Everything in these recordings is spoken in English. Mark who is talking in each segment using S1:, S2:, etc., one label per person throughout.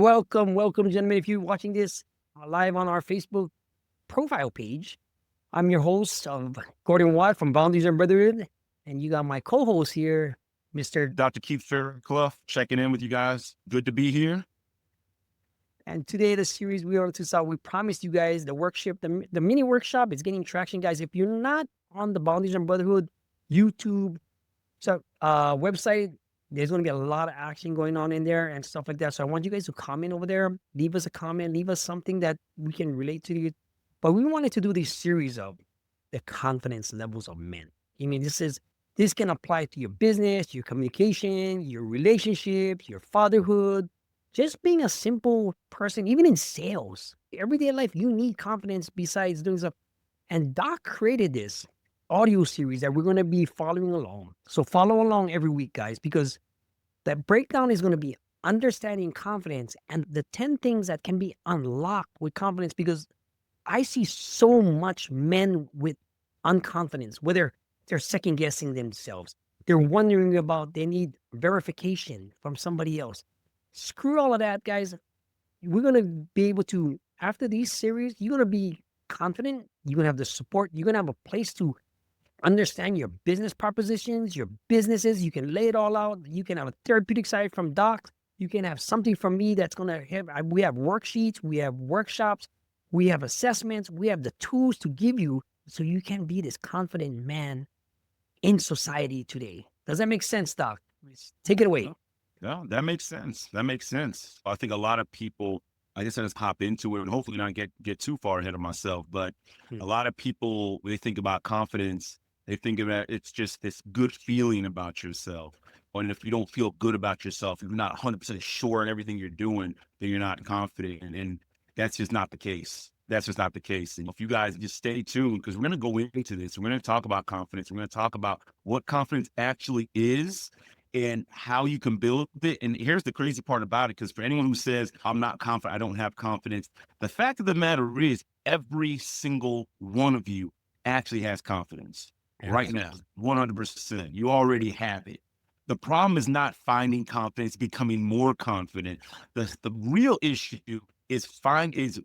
S1: Welcome, gentlemen. If you're watching this live on our Facebook profile page, I'm your host of Gordon Wat from Boundaries and Brotherhood, and you got my co-host here, Mr.
S2: Dr. Keith Fairclough, checking in with you guys. Good to be here.
S1: And today, the series we are to start, we promised you guys the workshop, the mini workshop is getting traction, guys. If you're not on the Boundaries and Brotherhood YouTube website, there's going to be a lot of action going on in there and stuff like that. So I want you guys to comment over there. Leave us a comment. Leave us something that we can relate to. But we wanted to do this series of the confidence levels of men. I mean, this can apply to your business, your communication, your relationships, your fatherhood, just being a simple person, even in sales. Everyday life, you need confidence besides doing stuff. And Doc created this audio series that we're going to be following along. So follow along every week, guys, because that breakdown is going to be understanding confidence and the 10 things that can be unlocked with confidence, because I see so much men with unconfidence, whether they're second guessing themselves, they're wondering about, they need verification from somebody else. Screw all of that, guys. We're going to be able to, after these series, you're going to be confident. You're going to have the support. You're going to have a place to understand your business propositions, your businesses. You can lay it all out. You can have a therapeutic side from Doc. You can have something from me that's going to have, we have worksheets, we have workshops, we have assessments, we have the tools to give you so you can be this confident man in society today. Does that make sense, Doc? Take it away.
S2: No, that makes sense. That makes sense. I think a lot of people, I guess I just hop into it and hopefully not get too far ahead of myself, but a lot of people, when they think about confidence, they think about it's just this good feeling about yourself. And if you don't feel good about yourself, if you're not 100% sure in everything you're doing, then you're not confident. And that's just not the case. That's just not the case. And if you guys just stay tuned, because we're going to go into this, we're going to talk about confidence. We're going to talk about what confidence actually is and how you can build it. And here's the crazy part about it, because for anyone who says, I'm not confident, I don't have confidence, the fact of the matter is every single one of you actually has confidence right now, 100%. You already have it. The problem is not finding confidence, becoming more confident. The real issue is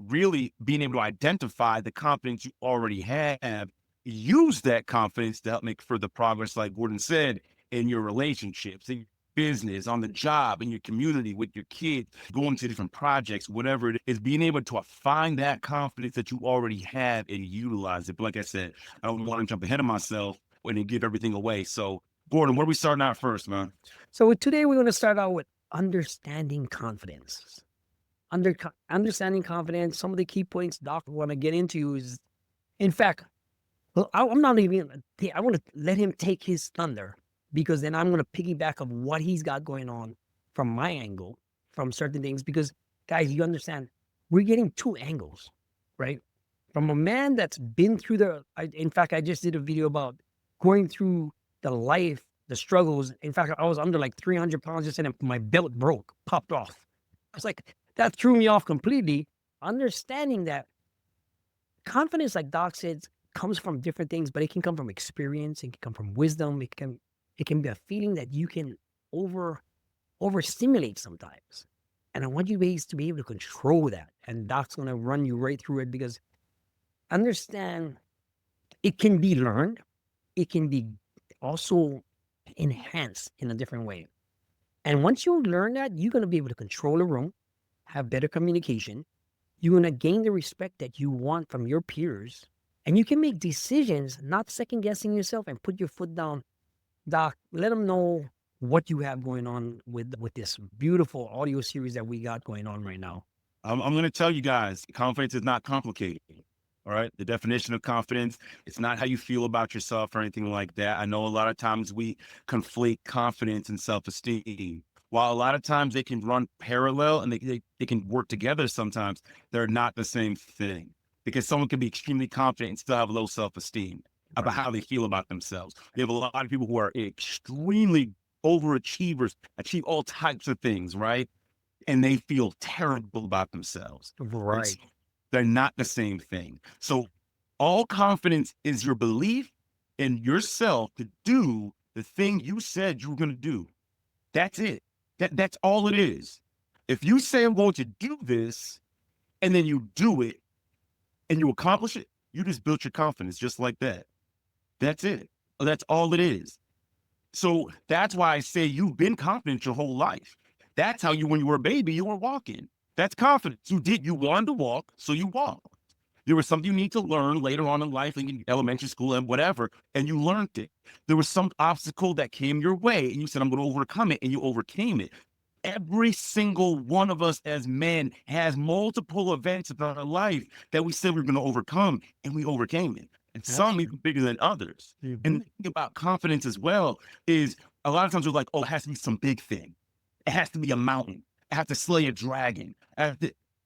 S2: really being able to identify the confidence you already have, use that confidence to help make further progress, like Gordon said, in your relationships, in your business, on the job, in your community, with your kids, going to different projects, whatever it is, being able to find that confidence that you already have and utilize it. But like I said, I don't want to jump ahead of myself and give everything away. So Gordon, where are we starting out first, man?
S1: So today we're going to start out with understanding confidence. Understanding confidence, some of the key points Doc want to get into is, in fact, well, I'm not even, I want to let him take his thunder, because then I'm going to piggyback of what he's got going on from my angle, from certain things, because guys, you understand, we're getting two angles, right? From a man that's been through in fact, I just did a video about going through the life, the struggles. In fact, I was under like 300 pounds just and my belt broke, popped off. I was like, that threw me off completely. Understanding that confidence, like Doc said, comes from different things, but it can come from experience, it can come from wisdom, it can be a feeling that you can overstimulate sometimes. And I want you guys to be able to control that. And Doc's gonna run you right through it, because understand it can be learned, it can be also enhanced in a different way. And once you learn that, you're gonna be able to control a room, have better communication. You're going to gain the respect that you want from your peers. And you can make decisions, not second guessing yourself, and put your foot down. Doc, let them know what you have going on with this beautiful audio series that we got going on right now.
S2: I'm going to tell you guys, confidence is not complicated. All right. The definition of confidence, it's not how you feel about yourself or anything like that. I know a lot of times we conflate confidence and self-esteem. While a lot of times they can run parallel and they can work together, sometimes they're not the same thing, because someone can be extremely confident and still have low self-esteem about how they feel about themselves. You have a lot of people who are extremely overachievers, achieve all types of things, right? And they feel terrible about themselves.
S1: Right.
S2: They're not the same thing. So all confidence is your belief in yourself to do the thing you said you were going to do. That's it. That's all it is. If you say I'm going to do this and then you do it and you accomplish it, you just built your confidence just like that. That's it. That's all it is. So that's why I say you've been confident your whole life. That's how you, when you were a baby, you were walking. That's confidence. You wanted to walk, so you walked. There was something you need to learn later on in life, like in elementary school and whatever, and you learned it. There was some obstacle that came your way, and you said, I'm going to overcome it, and you overcame it. Every single one of us as men has multiple events in our life that we said we were going to overcome, and we overcame it. And some even bigger than others. And the thing about confidence as well is a lot of times we're like, oh, it has to be some big thing. It has to be a mountain. I have to slay a dragon.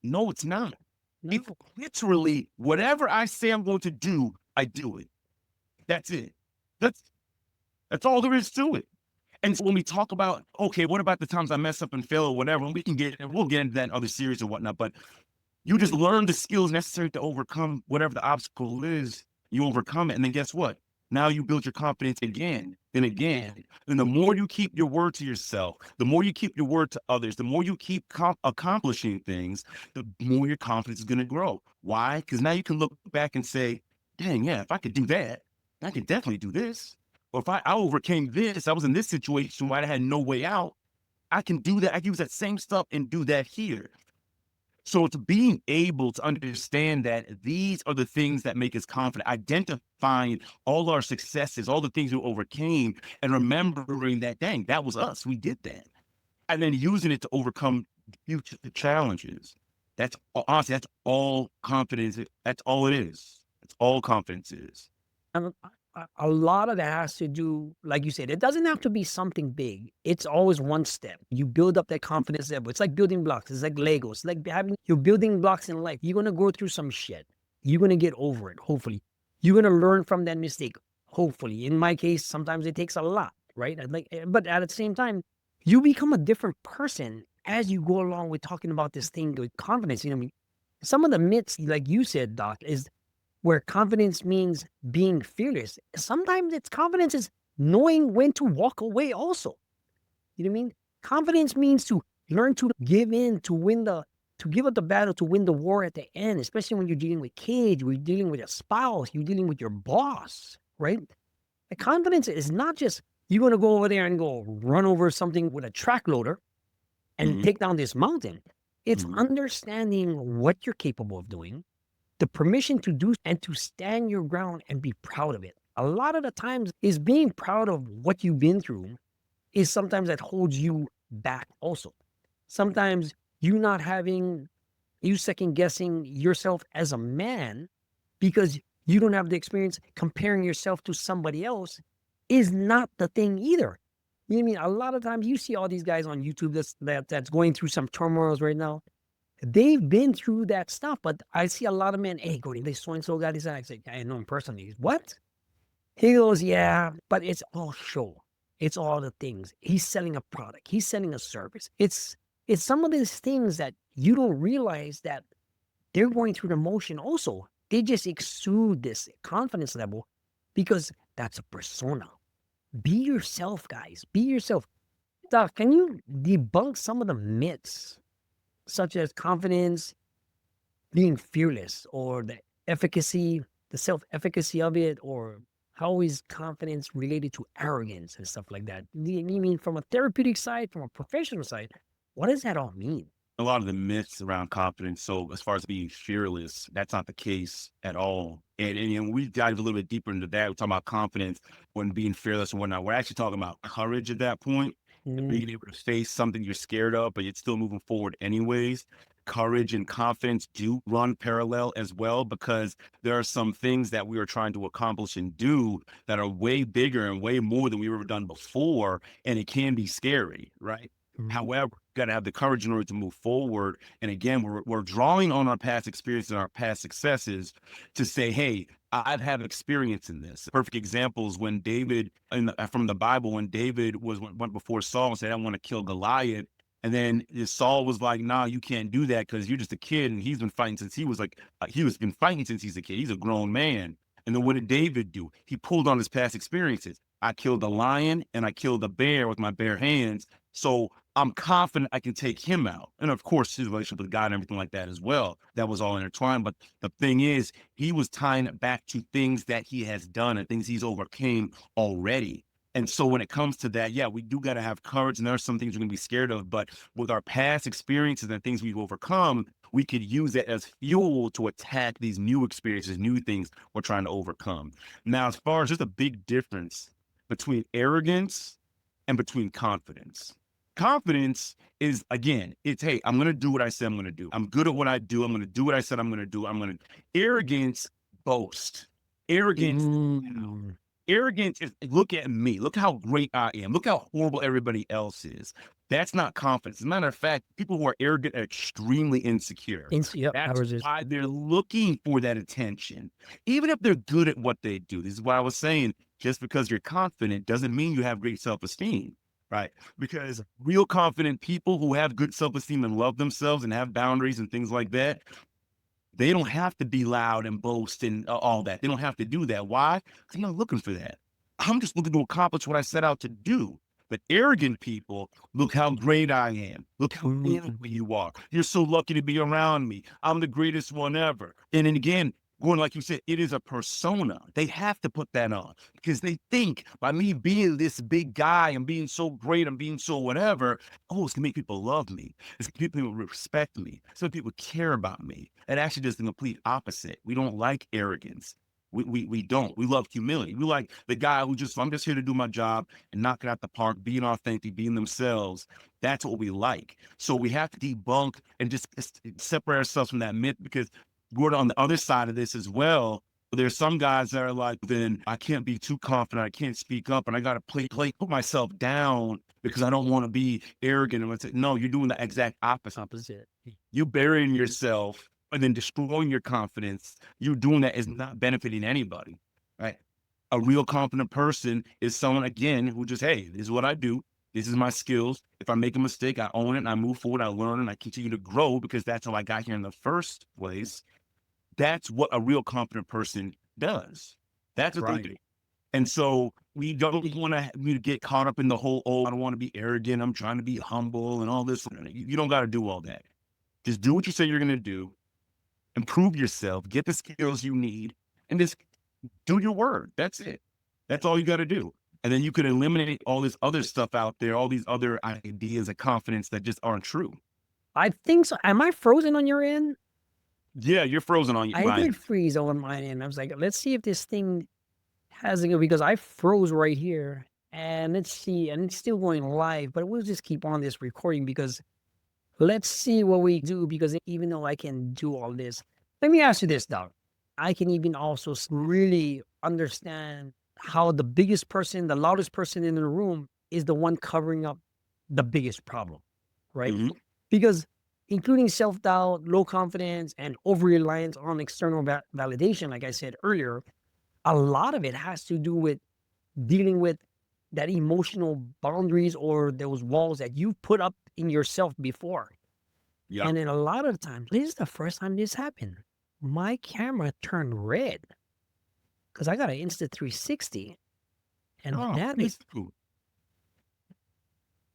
S2: No, it's not.
S1: No.
S2: It's literally whatever I say I'm going to do, I do it. That's it. That's all there is to it. And so when we talk about, okay, what about the times I mess up and fail or whatever, and we'll get into that in other series or whatnot, but you just learn the skills necessary to overcome whatever the obstacle is. You overcome it. And then guess what? Now you build your confidence again and again. And the more you keep your word to yourself, the more you keep your word to others, the more you keep accomplishing things, the more your confidence is going to grow. Why? Because now you can look back and say, dang, yeah, if I could do that, I could definitely do this. Or if I overcame this, I was in this situation where I had no way out, I can do that. I can use that same stuff and do that here. So it's being able to understand that these are the things that make us confident, identifying all our successes, all the things we overcame, and remembering that, dang, that was us. We did that. And then using it to overcome future challenges. That's honestly, that's all confidence. That's all it is. That's all confidence is.
S1: And a lot of that has to do, like you said, it doesn't have to be something big. It's always one step. You build up that confidence level. It's like building blocks. It's like Legos. It's like having your building blocks in life. You're going to go through some shit. You're going to get over it, hopefully. You're going to learn from that mistake, hopefully. In my case, sometimes it takes a lot, right? But at the same time, you become a different person as you go along with talking about this thing with confidence. You know what I mean? Some of the myths, like you said, Doc, is where confidence means being fearless. Sometimes confidence is knowing when to walk away also. You know what I mean? Confidence means to learn to give in, to give up the battle, to win the war at the end, especially when you're dealing with kids, you're dealing with a spouse, you're dealing with your boss, right? The confidence is not just you're going to go over there and go run over something with a track loader and take down this mountain. It's understanding what you're capable of doing, the permission to do and to stand your ground and be proud of it. A lot of the times is being proud of what you've been through is sometimes that holds you back also. Sometimes you second guessing yourself as a man because you don't have the experience comparing yourself to somebody else is not the thing either. You know what I mean? A lot of times you see all these guys on YouTube that's going through some turmoils right now. They've been through that stuff, but I see a lot of men, hey, Gordon, this so-and-so got his act. I know him personally. What? He goes, yeah, but it's all show. It's all the things. He's selling a product. He's selling a service. It's some of these things that you don't realize that they're going through the motion also. They just exude this confidence level because that's a persona. Be yourself, guys. Be yourself. Doc, can you debunk some of the myths such as confidence, being fearless, or the self-efficacy of it, or how is confidence related to arrogance and stuff like that? You mean from a therapeutic side, from a professional side, what does that all mean?
S2: A lot of the myths around confidence. So as far as being fearless, that's not the case at all. And we dive a little bit deeper into that. We're talking about confidence when being fearless and whatnot. We're actually talking about courage at that point. Being able to face something you're scared of, but you're still moving forward anyways. Courage and confidence do run parallel as well, because there are some things that we are trying to accomplish and do that are way bigger and way more than we've ever done before. And it can be scary, right? However, you got to have the courage in order to move forward. And again, we're drawing on our past experience and our past successes to say, hey, I've had experience in this. Perfect example is when David, from the Bible, when David went before Saul and said, I want to kill Goliath. And then Saul was like, nah, you can't do that because you're just a kid. And he's been fighting since he was been fighting since he's a kid. He's a grown man. And then what did David do? He pulled on his past experiences. I killed a lion and I killed a bear with my bare hands. So I'm confident I can take him out. And of course, his relationship with God and everything like that as well. That was all intertwined. But the thing is, he was tying it back to things that he has done and things he's overcame already. And so when it comes to that, yeah, we do got to have courage, and there are some things we're going to be scared of. But with our past experiences and things we've overcome, we could use it as fuel to attack these new experiences, new things we're trying to overcome. Now, as far as just a big difference between arrogance and between confidence. Confidence is, again, it's, hey, I'm going to do what I said I'm going to do. I'm good at what I do. I'm going to do what I said I'm going to do. Arrogance, boast. Arrogance,
S1: Mm.
S2: arrogance is, look at me. Look how great I am. Look how horrible everybody else is. That's not confidence. As a matter of fact, people who are arrogant are extremely insecure.
S1: Yep, I
S2: That's
S1: was just
S2: why they're looking for that attention, even if they're good at what they do. This is why I was saying, just because you're confident doesn't mean you have great self-esteem, right? Because real confident people who have good self-esteem and love themselves and have boundaries and things like that, they don't have to be loud and boast and all that. They don't have to do that. Why? Because I'm not looking for that. I'm just looking to accomplish what I set out to do. But arrogant people, look how great I am. Look how beautiful you are. You're so lucky to be around me. I'm the greatest one ever. And then again, Gordon, like you said, it is a persona. They have to put that on because they think by me being this big guy and being so great and being so whatever, oh, it's gonna make people love me. It's gonna make people respect me. So people care about me. And actually just the complete opposite. We don't like arrogance. We don't. We love humility. We like the guy who just, I'm just here to do my job and knock it out the park, being authentic, being themselves. That's what we like. So we have to debunk and just separate ourselves from that myth because we're on the other side of this as well. There's some guys that are like, then I can't be too confident. I can't speak up and I got to put myself down because I don't want to be arrogant. And say, no, you're doing the exact opposite. You're burying yourself and then destroying your confidence. You're doing that is not benefiting anybody, right? A real confident person is someone, again, who just, hey, this is what I do. This is my skills. If I make a mistake, I own it and I move forward. I learn and I continue to grow because that's how I got here in the first place. That's what a real confident person does. That's what they do. And so we don't want to get caught up in the whole, oh, I don't want to be arrogant. I'm trying to be humble and all this. You don't got to do all that. Just do what you say you're going to do. Improve yourself. Get the skills you need. And just do your word. That's it. That's all you got to do. And then you can eliminate all this other stuff out there, all these other ideas of confidence that just aren't true.
S1: I think so. Am I frozen on your end?
S2: Yeah, you're frozen on
S1: I did freeze on my end. I was like, let's see if this thing has it because I froze right here. And let's see, and it's still going live, but we'll just keep on this recording because let's see what we do because even though I can do all this, let me ask you this, Doc. I can even also really understand how the biggest person, the loudest person in the room is the one covering up the biggest problem, right?
S2: Mm-hmm.
S1: Because including self-doubt, low confidence, and over-reliance on external validation, like I said earlier, a lot of it has to do with dealing with that emotional boundaries or those walls that you've put up in yourself before.
S2: Yeah.
S1: And then a lot of times, this is the first time this happened. My camera turned red because I got an Insta360. And that is
S2: cool.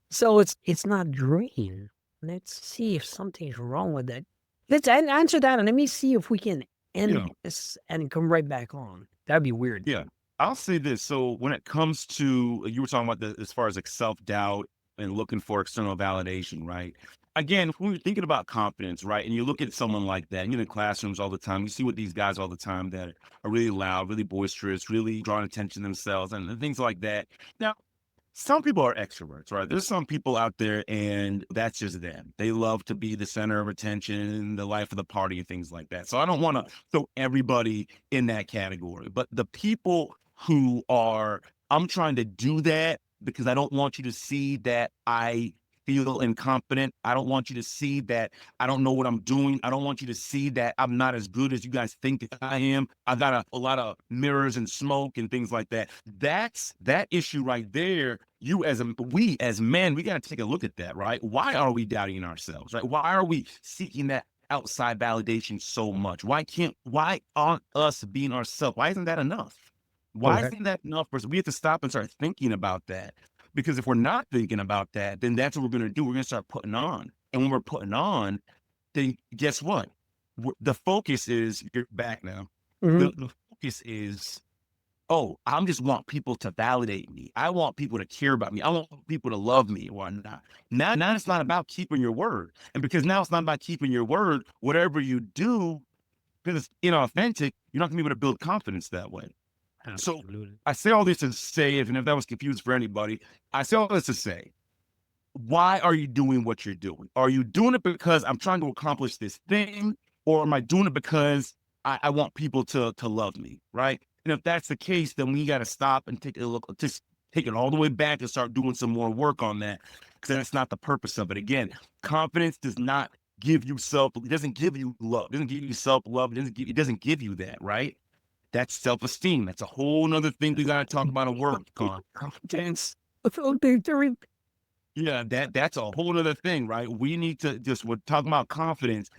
S1: So it's not green. Let's see if something's wrong with that. Let's answer that and let me see if we can end this and come right back on. That'd be weird.
S2: Yeah. I'll say this. So when it comes to, you were talking about as far as like self-doubt and looking for external validation, right? Again, when you're thinking about confidence, right? And you look at someone like that, you're in classrooms all the time, you see what these guys all the time that are really loud, really boisterous, really drawing attention to themselves and things like that. Now, some people are extroverts, right? There's some people out there and that's just them. They love to be the center of attention, the life of the party and things like that. So I don't want to throw everybody in that category, but the people who are, I'm trying to do that because I don't want you to see that I feel incompetent. I don't want you to see that I don't know what I'm doing. I don't want you to see that I'm not as good as you guys think that I am. I got a lot of mirrors and smoke and things like that. That's that issue right there. We as men, we got to take a look at that, right? Why are we doubting ourselves, right? Why are we seeking that outside validation so much? Why aren't us being ourselves? Why isn't that enough? Why isn't that enough for us? We have to stop and start thinking about that. Because if we're not thinking about that, then that's what we're going to do. We're going to start putting on. And when we're putting on, then guess what? The focus is, you're back now.
S1: Mhm.
S2: The focus is, oh, I just want people to validate me. I want people to care about me. I want people to love me or whatnot. Now it's not about keeping your word. And because now it's not about keeping your word, whatever you do, because it's inauthentic, you're not going to be able to build confidence that way. So
S1: Absolutely.
S2: I say all this to say, and if that was confused for anybody, I say all this to say, why are you doing what you're doing? Are you doing it because I'm trying to accomplish this thing, or am I doing it because I want people to love me, right? And if that's the case, then we got to stop and take a look, just take it all the way back and start doing some more work on that, because that's not the purpose of it. Again, confidence does not give you it doesn't give you love, it doesn't give you self-love, it doesn't give you that, right? That's self-esteem. That's a whole nother thing we got to talk about and work on.
S1: Confidence. Very.
S2: Yeah, that's a whole other thing, right? We need to we're talking about confidence.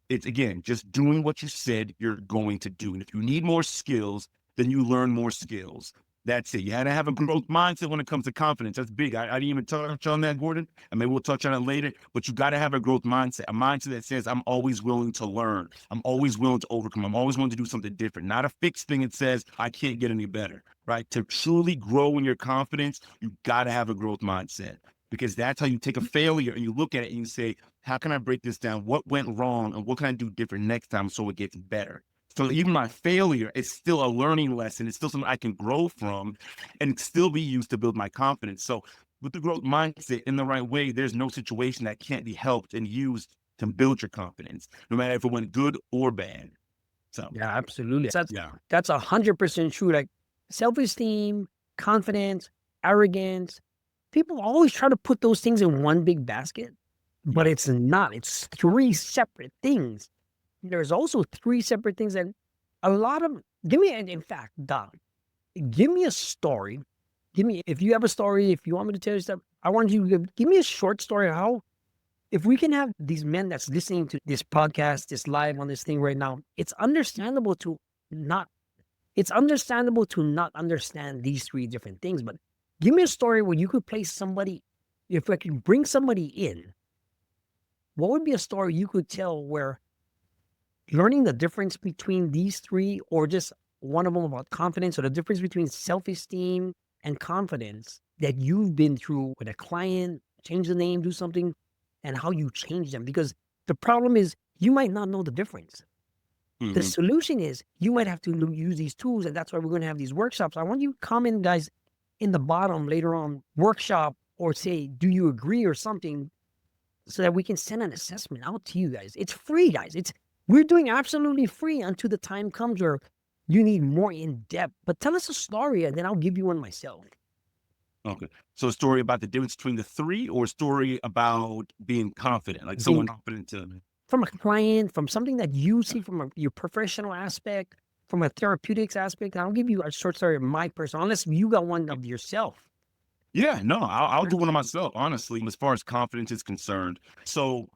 S2: It's again, just doing what you said you're going to do. And if you need more skills, then you learn more skills. That's it. You had to have a growth mindset when it comes to confidence. That's big. I didn't even touch on that, Gordon, and maybe we'll touch on it later, but you got to have a growth mindset, a mindset that says, I'm always willing to learn. I'm always willing to overcome. I'm always willing to do something different, not a fixed thing that says, I can't get any better, right? To truly grow in your confidence, you got to have a growth mindset, because that's how you take a failure and you look at it and you say, how can I break this down? What went wrong and what can I do different next time so it gets better? So even my failure is still a learning lesson. It's still something I can grow from and still be used to build my confidence. So with the growth mindset in the right way, there's no situation that can't be helped and used to build your confidence, no matter if it went good or bad. So
S1: Yeah, absolutely.
S2: yeah.
S1: That's 100% true. Like self-esteem, confidence, arrogance. People always try to put those things in one big basket, but
S2: Yeah.
S1: it's not. It's three separate things. There's also three separate things that a lot of give me in fact, Don, give me a story. If you have a story, if you want me to tell you stuff, I want you to give me a short story of how, if we can have these men that's listening to this podcast, this live on this thing right now, not it's understandable to not understand these three different things. But give me a story where you could place somebody, if I can bring somebody in, what would be a story you could tell where learning the difference between these three, or just one of them about confidence, or the difference between self-esteem and confidence that you've been through with a client, change the name, do something, and how you change them? Because the problem is you might not know the difference. The
S2: Mm-hmm.
S1: solution is you might have to use these tools, and that's why we're going to have these workshops. I want you to comment, guys, in the bottom later on, workshop, or say, do you agree or something, so that we can send an assessment out to you guys. It's free, guys. We're doing absolutely free until the time comes where you need more in depth. But tell us a story, and then I'll give you one myself.
S2: Okay. So a story about the difference between the three, or a story about being confident, like
S1: Being
S2: someone confident to
S1: from a client, from something that you see from your professional aspect, from a therapeutics aspect. I'll give you a short story of my personal, unless you got one of yourself.
S2: Yeah, no, I'll do one of myself, honestly, as far as confidence is concerned. So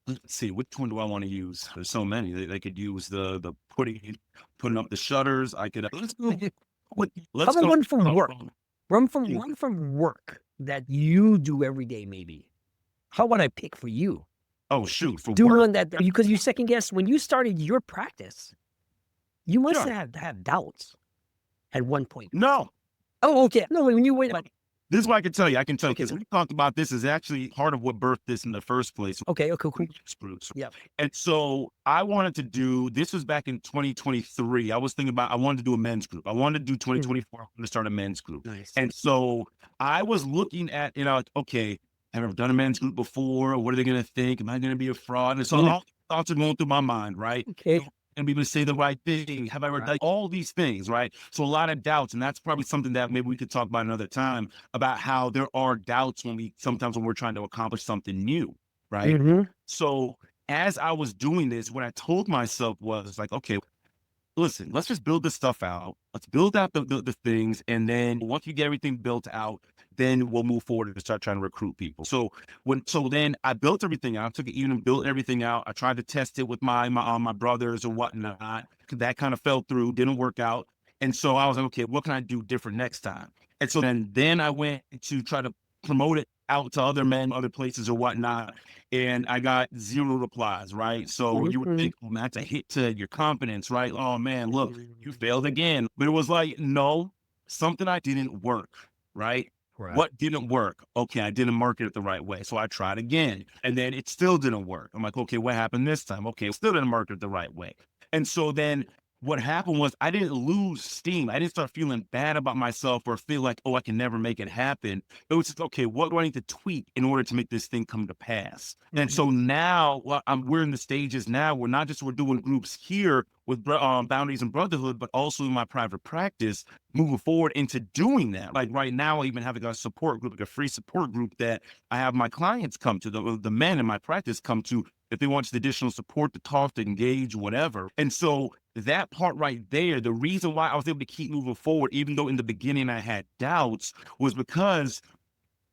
S2: let's see, which one do I want to use? There's so many. They could use the putting up the shutters. I could let's go.
S1: How
S2: Let's
S1: about
S2: go.
S1: one from work?
S2: Yeah.
S1: One from work that you do every day, maybe. How about I pick for you?
S2: Oh shoot, for
S1: Do
S2: work.
S1: one that, because you second guess when you started your practice, you must
S2: Yeah.
S1: have had doubts at one point.
S2: No,
S1: Oh, okay. No, when you went, but
S2: this is what I can tell you. I can tell you
S1: okay,
S2: because we talked about this is actually part of what birthed this in the first place.
S1: okay, cool.
S2: Groups.
S1: Yeah.
S2: And so I wanted to do this was back in 2023. I was thinking about I wanted to do a men's group. I wanted to do 2024. I wanted to start a men's group.
S1: Nice.
S2: And so I was looking at, okay, have I ever done a men's group before? What are they going to think? Am I going to be a fraud? And so all thoughts are going through my mind, right?
S1: Okay.
S2: And be able to say the right thing. Have I ever done all these things, right? So a lot of doubts, and that's probably something that maybe we could talk about another time about how there are doubts sometimes when we're trying to accomplish something new, right?
S1: Mm-hmm.
S2: So as I was doing this, what I told myself was like, okay, listen, let's just build this stuff out. Let's build out the things. And then once you get everything built out, then we'll move forward and start trying to recruit people. So then I built everything out, took it even built everything out. I tried to test it with my brothers or whatnot. That kind of fell through, didn't work out. And so I was like, okay, what can I do different next time? And so then I went to try to promote it out to other men, other places or whatnot. And I got zero replies, right? So you would
S1: Mhm.
S2: think, oh man, that's a hit to your confidence, right? Oh man, look, you failed again. But it was like, no, something I didn't work, right?
S1: Right.
S2: What didn't work? Okay, I didn't market it the right way. So I tried again. And then it still didn't work. I'm like, okay, what happened this time? Okay, still didn't market it the right way. And so then what happened was I didn't lose steam. I didn't start feeling bad about myself or feel like, oh, I can never make it happen. It was just, okay, what do I need to tweak in order to make this thing come to pass? And so now we're in the stages now where not just we're doing groups here with Boundaries and Brotherhood, but also in my private practice, moving forward into doing that. Like right now, I even have a support group, like a free support group that I have my clients come to, the men in my practice come to if they want additional support to talk, to engage, whatever. And so that part right there, the reason why I was able to keep moving forward, even though in the beginning I had doubts, was because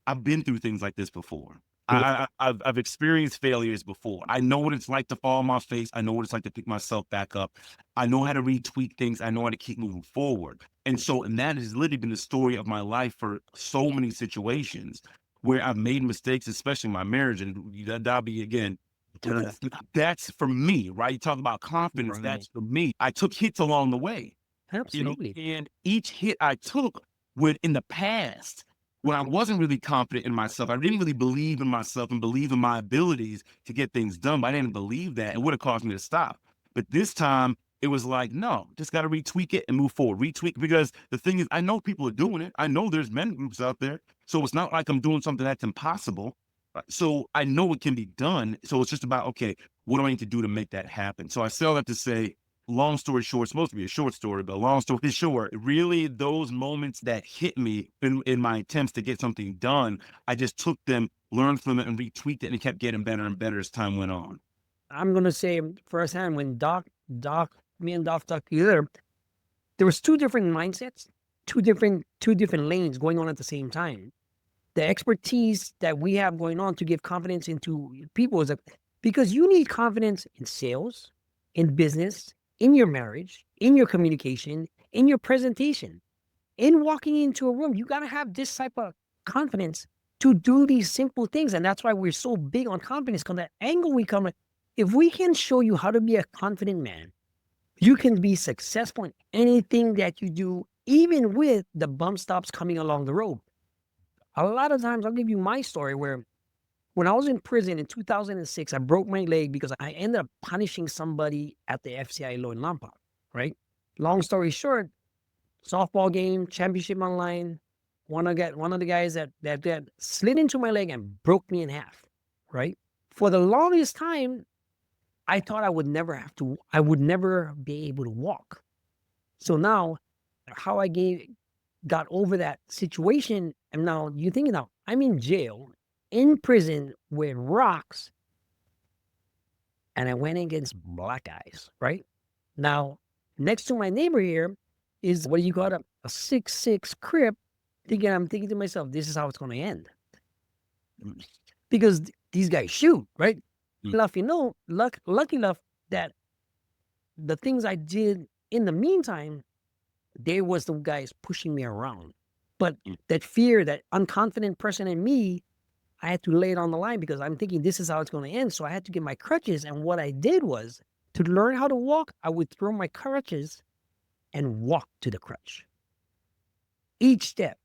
S2: I've been through things like this before. I've experienced failures before. I know what it's like to fall on my face. I know what it's like to pick myself back up. I know how to retweak things. I know how to keep moving forward. And that has literally been the story of my life for so many situations where I've made mistakes, especially in my marriage. And that'll be again, that's for me, right? You talk about confidence.
S1: Right.
S2: That's for me. I took hits along the way,
S1: Absolutely.
S2: and each hit I took would in the past, when I wasn't really confident in myself, I didn't really believe in myself and believe in my abilities to get things done. But I didn't believe that. It would have caused me to stop. But this time it was like, no, just got to retweak it and move forward. Retweak, because the thing is, I know people are doing it. I know there's men groups out there. So it's not like I'm doing something that's impossible. So I know it can be done. So it's just about, okay, what do I need to do to make that happen? So I say all that to say, long story short, it's supposed to be a short story, but long story short, really those moments that hit me in my attempts to get something done, I just took them, learned from it, and retweaked it, and it kept getting better and better as time went on.
S1: I'm gonna say firsthand when me and Doc talked together, there was two different mindsets, two different lanes going on at the same time. The expertise that we have going on to give confidence into people is because you need confidence in sales, in business, in your marriage, in your communication, in your presentation, in walking into a room. You got to have this type of confidence to do these simple things. And that's why we're so big on confidence, because that angle we come at, if we can show you how to be a confident man, you can be successful in anything that you do, even with the bump stops coming along the road. A lot of times, I'll give you my story where when I was in prison in 2006, I broke my leg because I ended up punishing somebody at the FCI law in Lampa, right? Long story short, softball game, championship online, one of the guys that slid into my leg and broke me in half, right? For the longest time, I thought I would never be able to walk. So now, how got over that situation, and now you thinking now, I'm in jail, in prison with rocks, and I went against black guys, right? Now, next to my neighbor here is what do you call it? A 6'6" crip. I'm thinking to myself, this is how it's going to end. Because these guys shoot, right? Lucky enough that the things I did in the meantime, there was the guys pushing me around. But that fear, that unconfident person in me, I had to lay it on the line because I'm thinking this is how it's going to end. So I had to get my crutches. And what I did was to learn how to walk, I would throw my crutches and walk to the crutch. Each step.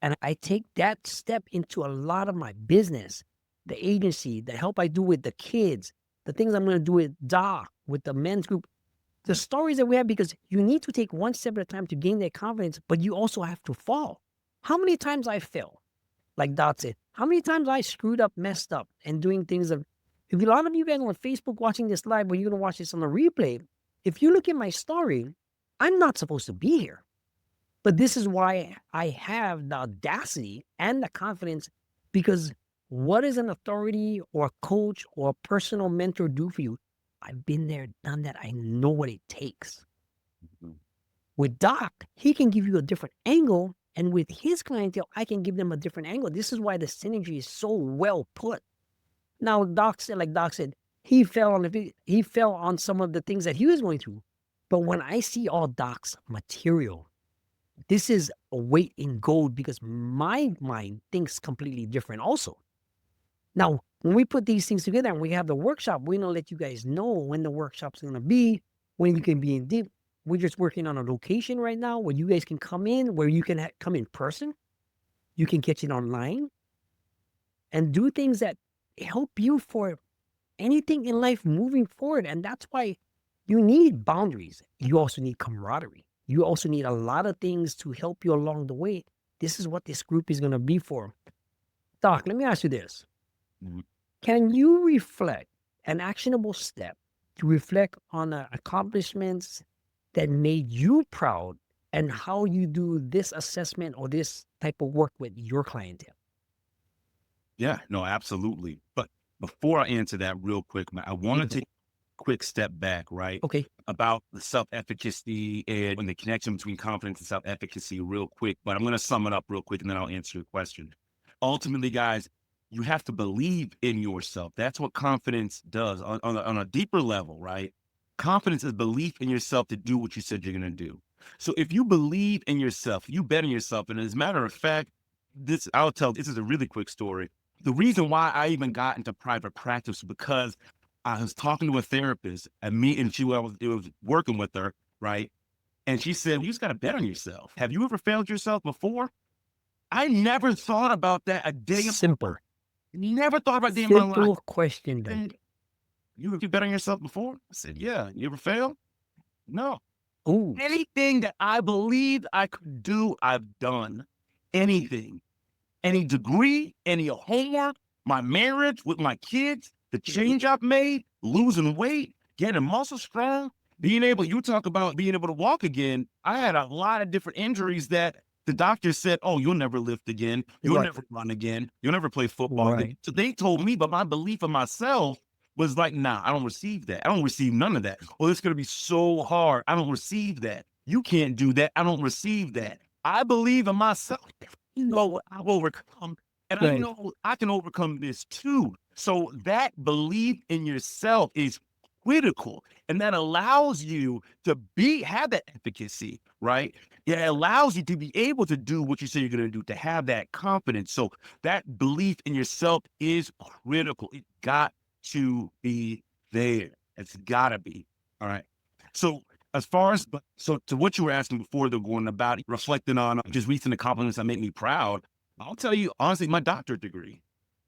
S1: And I take that step into a lot of my business, the agency, the help I do with the kids, the things I'm going to do with Doc, with the men's group, the stories that we have, because you need to take one step at a time to gain that confidence, but you also have to fall. How many times I fell? Like Doc said, how many times I screwed up, messed up, and doing things of. If a lot of you guys on Facebook watching this live, but you're going to watch this on the replay, if you look at my story, I'm not supposed to be here. But this is why I have the audacity and the confidence, because what does an authority or a coach or a personal mentor do for you? I've been there, done that. I know what it takes. With Doc, he can give you a different angle. And with his clientele, I can give them a different angle. This is why the synergy is so well put. Now, like Doc said, he fell on some of the things that he was going through. But when I see all Doc's material, this is a weight in gold because my mind thinks completely different also. Now, when we put these things together and we have the workshop, we're going to let you guys know when the workshop's going to be, when you can be in deep. We're just working on a location right now where you guys can come in, where you can come in person. You can catch it online and do things that help you for anything in life moving forward. And that's why you need boundaries. You also need camaraderie. You also need a lot of things to help you along the way. This is what this group is going to be for. Doc, let me ask you this. Can you reflect an actionable step to reflect on the accomplishments that made you proud and how you do this assessment or this type of work with your clientele?
S2: Yeah, no, absolutely. But before I answer that real quick, man, I want to take a quick step back, right?
S1: Okay.
S2: About the self-efficacy and the connection between confidence and self-efficacy real quick. But I'm going to sum it up real quick and then I'll answer your question. Ultimately, guys, you have to believe in yourself. That's what confidence does on a deeper level, right? Confidence is belief in yourself to do what you said you're going to do. So if you believe in yourself, you bet on yourself. And as a matter of fact, this is a really quick story. The reason why I even got into private practice was because I was talking to a therapist and I was working with her, right? And she said, you just got to bet on yourself. Have you ever failed yourself before? I never thought about that a day.
S1: Simple.
S2: Never thought about that in my life.
S1: Simple question, Doc.
S2: You bet on yourself before? I said, yeah. You ever fail? No.
S1: Ooh.
S2: Anything that I believed I could do, I've done. Anything. Any degree, any homework, my marriage with my kids, the change I've made, losing weight, getting muscle strong, you talk about being able to walk again. I had a lot of different injuries that the doctor said, oh, you'll never lift again. You'll never run again. You'll never play football again. So they told me, but my belief in myself was like, nah, I don't receive that. I don't receive none of that. Oh, it's going to be so hard. I don't receive that. You can't do that. I don't receive that. I believe in myself. You know what I've overcome, and I know I can overcome this too. So that belief in yourself is critical, and that allows you to have that efficacy, right? It allows you to be able to do what you say you're going to do, to have that confidence. So that belief in yourself is critical. It got to be there. It's got to be. All right. So as far as, to what you were asking before, they're going about reflecting on just recent accomplishments that make me proud. I'll tell you, honestly, my doctorate degree.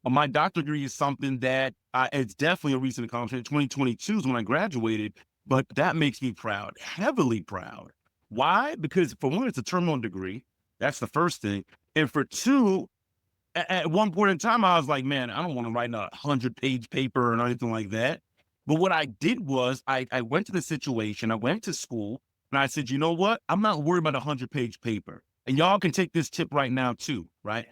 S2: My doctorate degree is something that it's definitely a recent accomplishment. 2022 is when I graduated, but that makes me proud, heavily proud. Why? Because for one, it's a terminal degree. That's the first thing. And for two, at one point in time, I was like, man, I don't want to write a 100-page paper or anything like that. But what I did was I went to the situation, I went to school, and I said, you know what? I'm not worried about a 100-page paper. And y'all can take this tip right now too, right?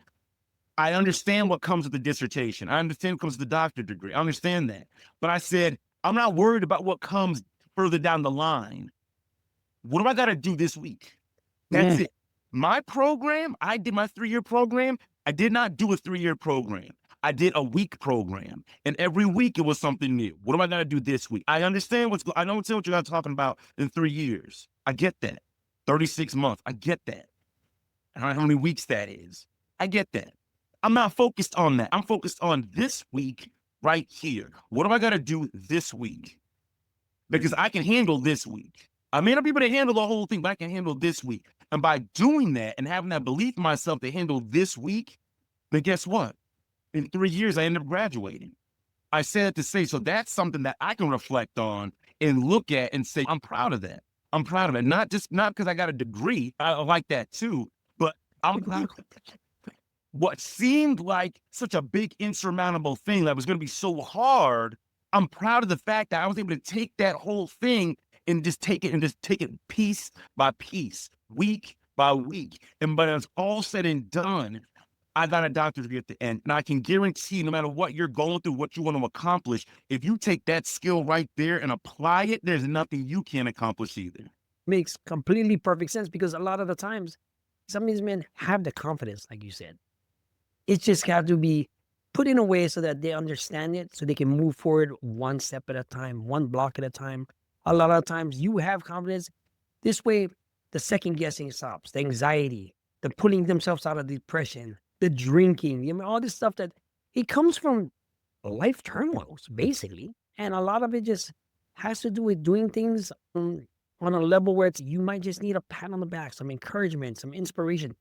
S2: I understand what comes with the dissertation. I understand what comes with the doctorate degree. I understand that. But I said, I'm not worried about what comes further down the line. What do I got to do this week? That's it. My program, I did my 3-year program. I did not do a 3-year program. I did a week program, and every week it was something new. What am I going to do this week? I understand I know what you guys are talking about in 3 years. I get that. 36 months. I get that. I don't know how many weeks that is. I get that. I'm not focused on that. I'm focused on this week right here. What am I going to do this week? Because I can handle this week. I may not be able to handle the whole thing, but I can handle this week. And by doing that and having that belief in myself to handle this week, then guess what? In 3 years, I ended up graduating. I said to say, so that's something that I can reflect on and look at and say, I'm proud of that. I'm proud of it. Not because I got a degree. I like that too, but I'm proud of it. What seemed like such a big insurmountable thing that was going to be so hard, I'm proud of the fact that I was able to take that whole thing and just take it piece by piece, week by week. And when it's all said and done, I got a doctorate degree at the end. And I can guarantee no matter what you're going through, what you want to accomplish, if you take that skill right there and apply it, there's nothing you can't accomplish either.
S1: Makes completely perfect sense because a lot of the times, some of these men have the confidence, like you said. It just got to be put in a way so that they understand it, so they can move forward one step at a time, one block at a time, A lot of times you have confidence. This way, the second guessing stops, the anxiety, the pulling themselves out of depression, the drinking, all this stuff that it comes from life turmoils, basically. And a lot of it just has to do with doing things on a level where you might just need a pat on the back, some encouragement, some inspiration.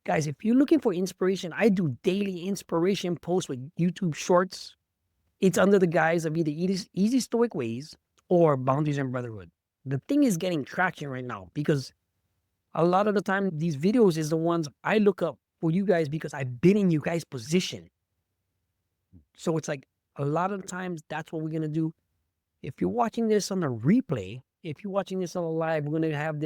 S1: Guys, if you're looking for inspiration, I do daily inspiration posts with YouTube shorts. It's under the guise of either easy stoic ways or boundaries and brotherhood. The thing is getting traction right now because a lot of the time these videos is the ones I look up for you guys because I've been in you guys' position. So it's like a lot of times that's what we're going to do. If you're watching this on a replay, if you're watching this on a live, we're going to have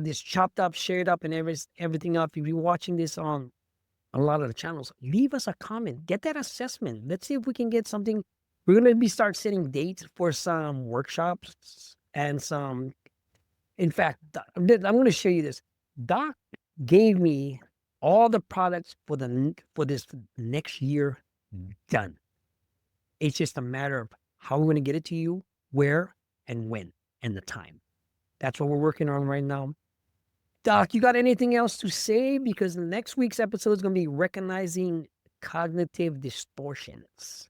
S1: this chopped up, shared up, and everything up. If you're watching this on a lot of the channels, leave us a comment, get that assessment. Let's see if we can get something. We're going to start setting dates for some workshops and some, in fact, I'm going to show you this. Doc gave me all the products for this next year done. It's just a matter of how we're going to get it to you, where and when, and the time. That's what we're working on right now. Doc, you got anything else to say? Because next week's episode is going to be recognizing cognitive distortions.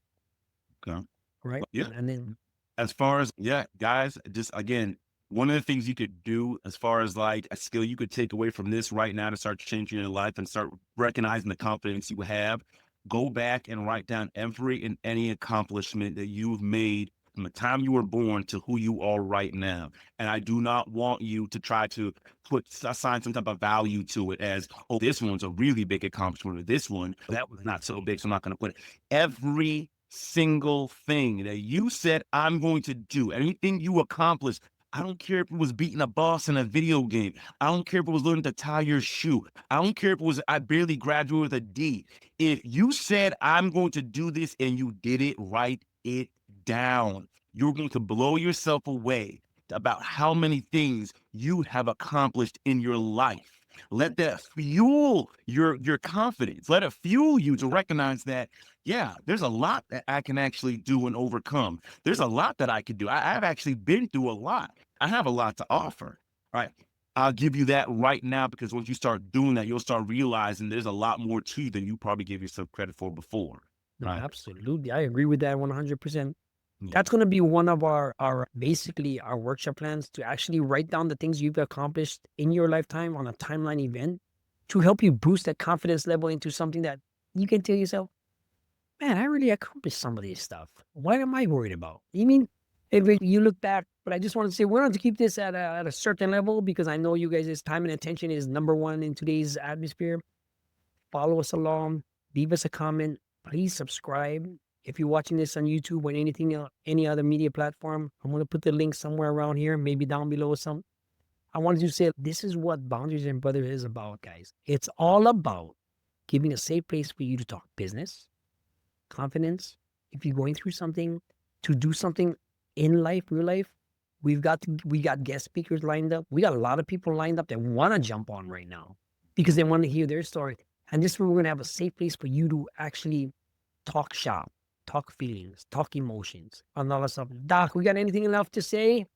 S2: Okay.
S1: Right?
S2: Yeah.
S1: And then,
S2: as far as, guys, just again, one of the things you could do as far as like a skill you could take away from this right now to start changing your life and start recognizing the confidence you have, go back and write down every and any accomplishment that you've made from the time you were born to who you are right now. And I do not want you to try to assign some type of value to it as, oh, this one's a really big accomplishment, or this one, that was not so big, so I'm not going to put it. Every single thing that you said, I'm going to do, anything you accomplished, I don't care if it was beating a boss in a video game. I don't care if it was learning to tie your shoe. I don't care if it was I barely graduated with a D. If you said, I'm going to do this and you did it, write it down. You're going to blow yourself away about how many things you have accomplished in your life. Let that fuel your confidence. Let it fuel you to recognize that, yeah, there's a lot that I can actually do and overcome. There's a lot that I could do. I've actually been through a lot. I have a lot to offer. All right. I'll give you that right now, because once you start doing that, you'll start realizing there's a lot more to you than you probably gave yourself credit for before.
S1: no,
S2: Right.
S1: absolutely. I agree with that 100%.
S2: Yeah.
S1: That's going to be one of our basically our workshop plans, to actually write down the things you've accomplished in your lifetime on a timeline event to help you boost that confidence level into something that you can tell yourself, man, I really accomplished some of this stuff. What am I worried about? You mean, if you look back, but I just want to say, we're going to keep this at a certain level because I know you guys' time and attention is number one in today's atmosphere. Follow us along, leave us a comment, please subscribe. If you're watching this on YouTube or any other media platform, I'm going to put the link somewhere around here, maybe down below or something. I wanted to say, this is what Boundaries and Brotherhood is about, guys. It's all about giving a safe place for you to talk business, confidence. If you're going through something, to do something in life, real life, we got guest speakers lined up. We got a lot of people lined up that want to jump on right now because they want to hear their story. And this is where we're going to have a safe place for you to actually talk shop, talk feelings, talk emotions, and all that stuff. Doc, we got anything else to say?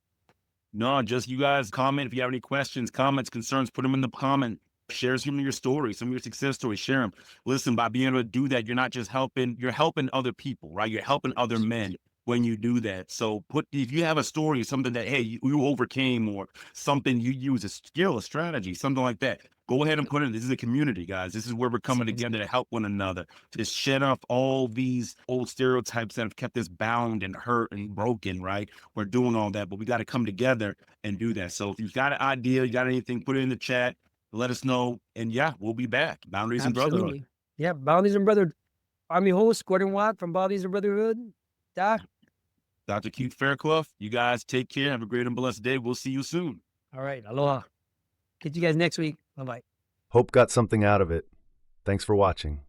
S2: No, just you guys comment. If you have any questions, comments, concerns, put them in the comment. Share some of your stories, some of your success stories, share them. Listen, by being able to do that, you're not just helping, you're helping other people, right? You're helping other men when you do that. So if you have a story, something that, hey, you overcame, or something you use, a skill, a strategy, something like that, go ahead and put it in. This is a community, guys. This is where we're coming together to help one another, to shed off all these old stereotypes that have kept us bound and hurt and broken, right? We're doing all that, but we got to come together and do that. So if you've got an idea, you got anything, put it in the chat. Let us know. And yeah, we'll be back. Boundaries and Brotherhood.
S1: Yeah, Boundaries and Brotherhood. I'm your host, Gordon Wat from Boundaries and Brotherhood. Doc.
S2: Dr. Keith Fairclough. You guys take care. Have a great and blessed day. We'll see you soon.
S1: All right. Aloha. Catch you guys next week. Bye-bye.
S3: Hope got something out of it. Thanks for watching.